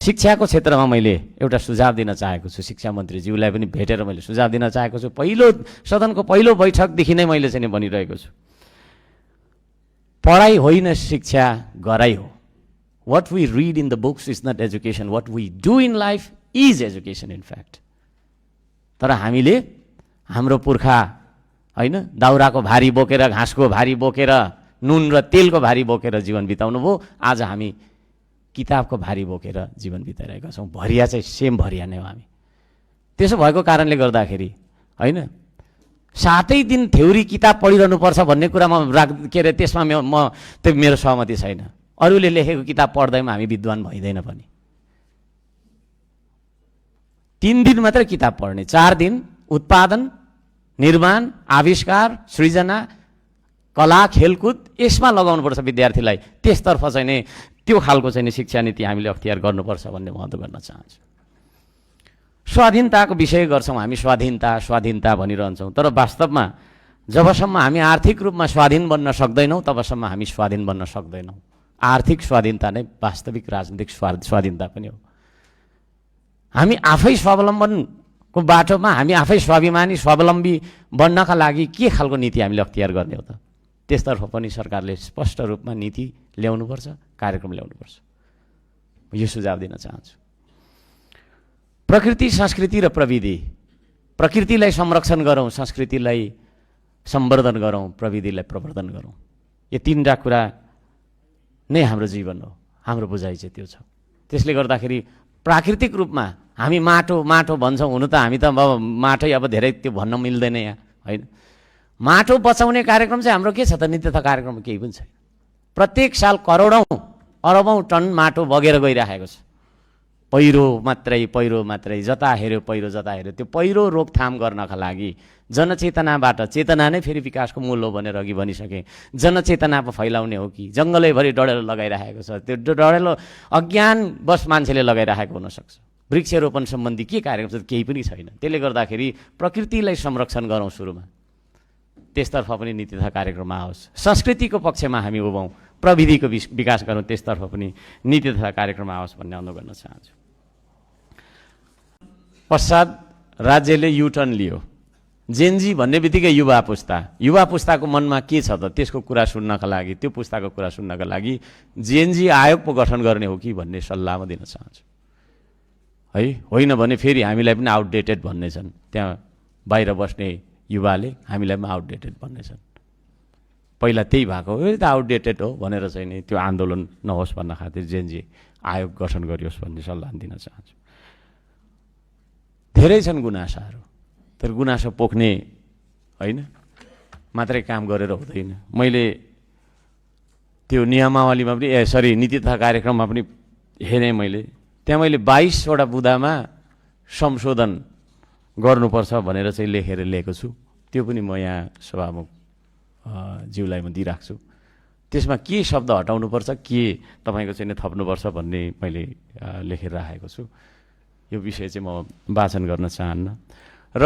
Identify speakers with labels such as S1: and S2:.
S1: शिक्षाको क्षेत्रमा मैले एउटा सुझाव दिन चाहेको छु। शिक्षा मन्त्रीज्यूलाई पनि भेटेर मैले सुझाव दिन चाहेको छु। सदनको पहिलो बैठकदेखि नै मैले चाहिँ भनिरहेको छु, पढाइ होइन शिक्षा गराइ हो। What we read in the books is not education. What we do in life is education in fact. तर हामीले हाम्रो पुर्खा होइन दाउराको भारी बोकेर, घाँसको भारी बोकेर, नुन र तेलको भारी बोकेर जीवन बिताउनु भयो। आज हामी किताबको भारी बोकेर जीवन बिताइरहेका छौँ। भरिया चाहिँ सेम भरिया नै हो हामी। त्यसो भएको कारणले गर्दाखेरि होइन 7 दिन थ्योरी किताब पढिरहनुपर्छ भन्ने कुरामा के अरे त्यसमा म त्यो मेरो सहमति छैन। अरूले लेखेको किताब पढ्दैमा हामी विद्वान भइँदैन पनि। 3 दिन मात्रै किताब पढ्ने, 4 दिन उत्पादन, निर्माण, आविष्कार, सृजना, कला, खेलकुद यसमा लगाउनुपर्छ विद्यार्थीलाई। त्यसतर्फ चाहिँ नि त्यो खालको चाहिँ नि शिक्षा नीति हामीले अख्तियार गर्नुपर्छ भन्ने महत्त्व गर्न चाहन्छु। स्वाधीनताको विषय गर्छौँ हामी, स्वाधीनता भनिरहन्छौँ। तर वास्तवमा जबसम्म हामी आर्थिक रूपमा स्वाधीन बन्न सक्दैनौँ तबसम्म हामी स्वाधीन बन्न सक्दैनौँ। आर्थिक स्वाधीनता नै वास्तविक राजनीतिक स्वाधीनता पनि हो। हामी आफै स्वावलम्बनको बाटोमा हामी आफै स्वाभिमानी स्वावलम्बी बन्नका लागि के खालको नीति हामीले अख्तियार गर्ने हो त? त्यसतर्फ पनि सरकारले स्पष्ट रूपमा नीति ल्याउनुपर्छ, कार्यक्रम ल्याउनुपर्छ। यो सुझाव दिन चाहन्छु। प्रकृति, संस्कृति र प्रविधि। प्रकृतिलाई संरक्षण गरौँ, संस्कृतिलाई सम्वर्धन गरौँ, प्रविधिलाई प्रवर्धन गरौँ। यो 3टा कुरा नै हाम्रो जीवन हो। हाम्रो बुझाइ चाहिँ त्यो छ। त्यसले गर्दाखेरि प्राकृतिक रूपमा हामी माटो भन्छौँ। हुनु त हामी त अब माटै अब धेरै त्यो भन्न मिल्दैन यहाँ होइन। माटो बचाउने कार्यक्रम चाहिँ हाम्रो के छ त? नित्यता कार्यक्रम केही पनि छैन। प्रत्येक साल करोडौँ अरबौँ टन माटो बगेर गइरहेको छ। पहिरो मात्रै, जता हेऱ्यो पहिरो, जता हेऱ्यो। त्यो पहिरो रोकथाम गर्नका लागि जनचेतनाबाट, चेतना नै फेरि विकासको मूल हो भनेर अघि भनिसकेँ। जनचेतना फैलाउने हो कि जङ्गलैभरि डढेलो लगाइरहेको छ? त्यो डढेलो अज्ञानवश मान्छेले लगाइरहेको हुनसक्छ। वृक्षरोपण सम्बन्धी के कार्यक्रम छ? केही पनि छैन। त्यसले गर्दाखेरि प्रकृतिलाई संरक्षण गरौँ सुरुमा, त्यसतर्फ पनि नीति तथा कार्यक्रममा आओस्। संस्कृतिको पक्षमा हामी उभौँ, प्रविधिको विकास गरौँ, त्यसतर्फ पनि नीति तथा कार्यक्रममा आओस् भन्ने अनुरोध गर्न चाहन्छु। पश्चात राज्यले युटर्न लियो। जेनजी भन्ने बित्तिकै युवा पुस्ताको मनमा के छ त? त्यसको कुरा सुन्नका लागि, त्यो पुस्ताको कुरा सुन्नका लागि जेनजी आयोग पो गठन गर्ने हो कि भन्ने सल्लाह म दिन चाहन्छु है। होइन भने फेरि हामीलाई पनि आउटडेटेड भन्ने छन्। त्यहाँ बाहिर बस्ने युवाले हामीलाई पनि आउटडेटेड भन्ने छन्। पहिला त्यही भएको हो, त आउटडेटेड हो भनेर चाहिँ नि त्यो आन्दोलन नहोस् भन्न खातिर जेनजी आयोग गठन गरियोस् भन्ने सल्लाह दिन चाहन्छु। धेरै छन् गुनासाहरू, तर गुनासो पोख्ने होइन मात्रै काम गरेर हुँदैन। मैले त्यो नियमावलीमा पनि नीति तथा कार्यक्रममा पनि हेरेँ मैले। त्यहाँ मैले 22वटा बुँदामा संशोधन गर्नुपर्छ भनेर चाहिँ लेखेर ल्याएको छु। त्यो पनि म यहाँ सभामुख ज्यूलाई म दिइराख्छु छु। त्यसमा के शब्द हटाउनुपर्छ, के तपाईँको चाहिँ थप्नुपर्छ भन्ने मैले लेखेर राखेको छु। यो विषय चाहिँ म वाचन गर्न चाहन्न। र